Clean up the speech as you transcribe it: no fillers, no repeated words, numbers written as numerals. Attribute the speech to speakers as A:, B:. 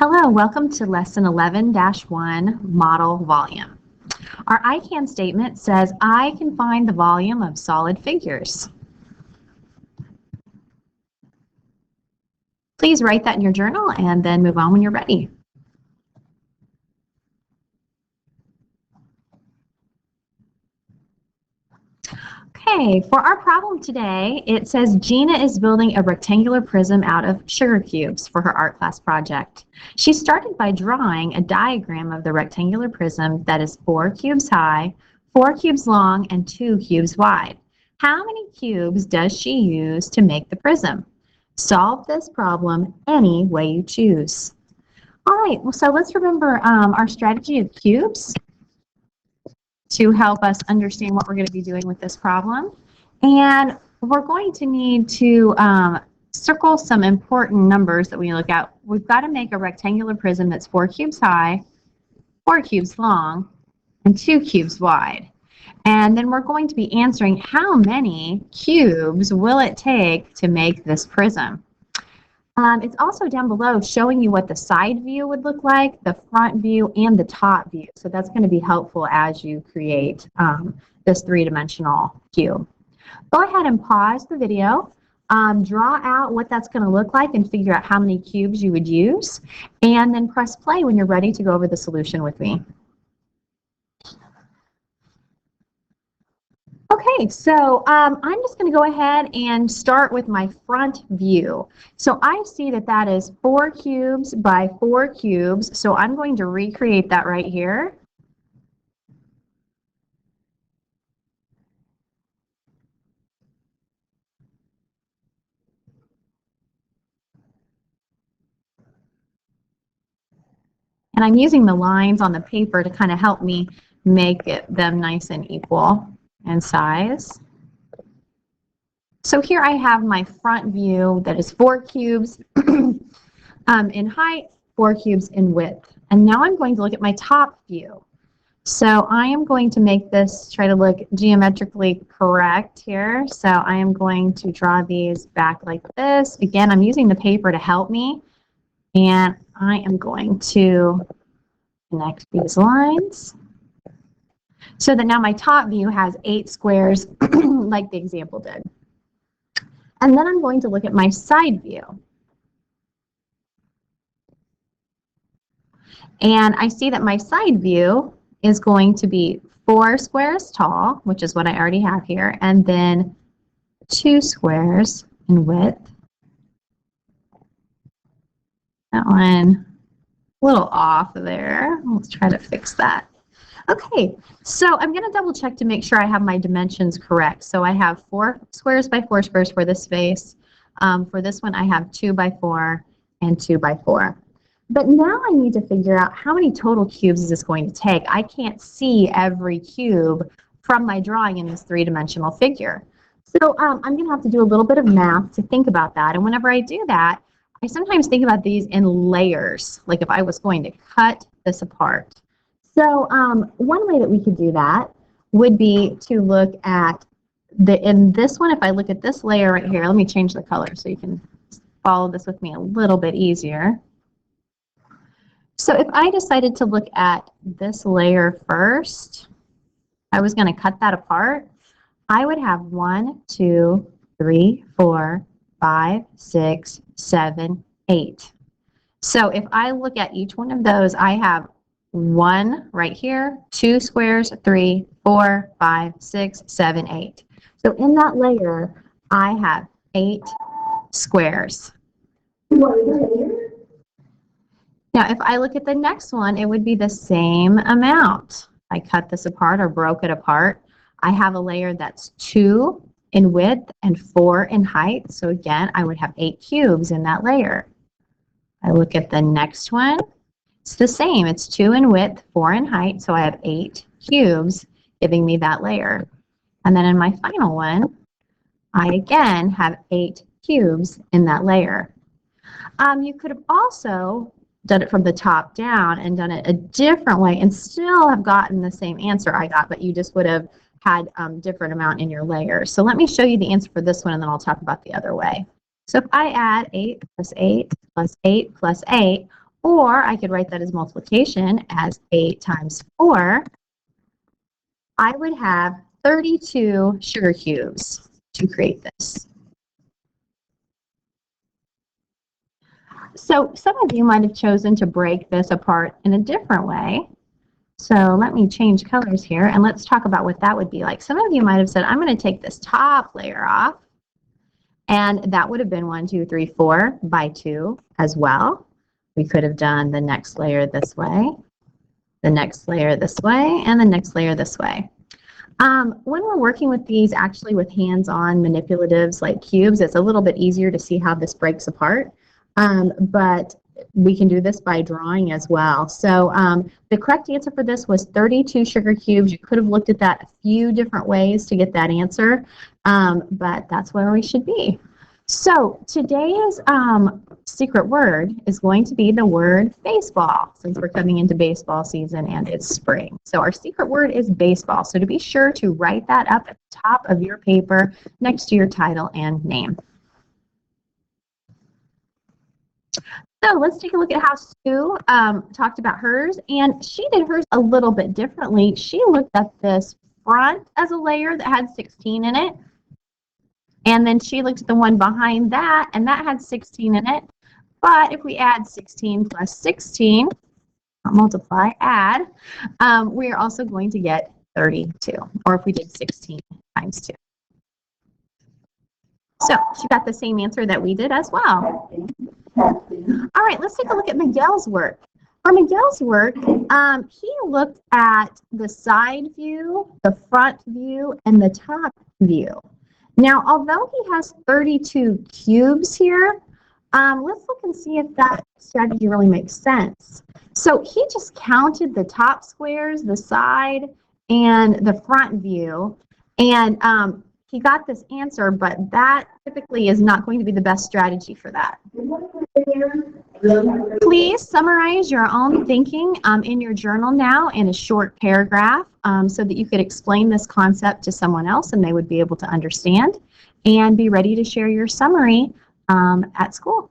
A: Hello, welcome to Lesson 11-1, Model Volume. Our I can statement says, I can find the volume of solid figures. Please write that in your journal and then move on when you're ready. Okay, for our problem today, it says Gina is building a rectangular prism out of sugar cubes for her art class project. She started by drawing a diagram of the rectangular prism that is 4 cubes high, 4 cubes long, and 2 cubes wide. How many cubes does she use to make the prism? Solve this problem any way you choose. All right, so let's remember our strategy of cubes to help us understand what we're going to be doing with this problem. And we're going to need to circle some important numbers that we look at. We've got to make a rectangular prism that's 4 cubes high, 4 cubes long, and 2 cubes wide. And then we're going to be answering how many cubes will it take to make this prism. It's also down below showing you what the side view would look like, the front view, and the top view. So that's going to be helpful as you create this three-dimensional cube. Go ahead and pause the video, draw out what that's going to look like and figure out how many cubes you would use, and then press play when you're ready to go over the solution with me. Okay, so I'm just going to go ahead and start with my front view. So I see that that is 4 cubes by 4 cubes, so I'm going to recreate that right here. And I'm using the lines on the paper to kind of help me make them nice and equal in size. So here I have my front view that is 4 cubes in height, 4 cubes in width. And now I'm going to look at my top view. So I am going to make this try to look geometrically correct here. So I am going to draw these back like this. Again, I'm using the paper to help me. And I am going to connect these lines so that now my top view has 8 squares like the example did. And then I'm going to look at my side view. And I see that my side view is going to be 4 squares tall, which is what I already have here, and then 2 squares in width. That one a little off there. Let's try to fix that. Okay, so I'm going to double check to make sure I have my dimensions correct. So I have 4 squares by 4 squares for this face. For this one, I have 2 by 4 and 2 by 4. But now I need to figure out how many total cubes is this going to take. I can't see every cube from my drawing in this three-dimensional figure. So I'm going to have to do a little bit of math to think about that. And whenever I do that, I sometimes think about these in layers, like if I was going to cut this apart. So one way that we could do that would be to look at in this one, if I look at this layer right here, let me change the color so you can follow this with me a little bit easier. So if I decided to look at this layer first, I was going to cut that apart, I would have 1, 2, 3, 4, 5, 6, 7, 8. So if I look at each one of those, I have 1 right here, 2 squares, 3, 4, 5, 6, 7, 8. So in that layer, I have 8 squares. Now, if I look at the next one, it would be the same amount. I cut this apart or broke it apart. I have a layer that's 2 in width and 4 in height. So again, I would have 8 cubes in that layer. I look at the next one. It's the same. It's 2 in width, 4 in height. So I have 8 cubes giving me that layer. And then in my final one, I again have 8 cubes in that layer. You could have also done it from the top down and done it a different way and still have gotten the same answer I got, but you just would have had different amount in your layers. So let me show you the answer for this one and then I'll talk about the other way. So if I add 8 plus 8 plus 8 plus 8, Or I could write that as multiplication as 8 times 4. I would have 32 sugar cubes to create this. So some of you might have chosen to break this apart in a different way. So let me change colors here and let's talk about what that would be like. Some of you might have said, I'm going to take this top layer off, and that would have been 1, 2, 3, 4 by 2 as well. We could have done the next layer this way, the next layer this way, and the next layer this way. When we're working with these actually with hands-on manipulatives like cubes, it's a little bit easier to see how this breaks apart, but we can do this by drawing as well. So the correct answer for this was 32 sugar cubes. You could have looked at that a few different ways to get that answer, but that's where we should be. So today's secret word is going to be the word baseball, since we're coming into baseball season and it's spring. So our secret word is baseball. So to be sure to write that up at the top of your paper next to your title and name. So let's take a look at how Sue talked about hers, and she did hers a little bit differently. She looked at this front as a layer that had 16 in it, and then she looked at the one behind that, and that had 16 in it. But if we add 16 plus 16, multiply, add, we are also going to get 32, or if we did 16 times 2. So she got the same answer that we did as well. All right, let's take a look at Miguel's work. For Miguel's work, he looked at the side view, the front view, and the top view. Now, although he has 32 cubes here, let's look and see if that strategy really makes sense. So he just counted the top squares, the side, and the front view, and he got this answer, but that typically is not going to be the best strategy for that. Please summarize your own thinking in your journal now in a short paragraph so that you could explain this concept to someone else and they would be able to understand, and be ready to share your summary at school.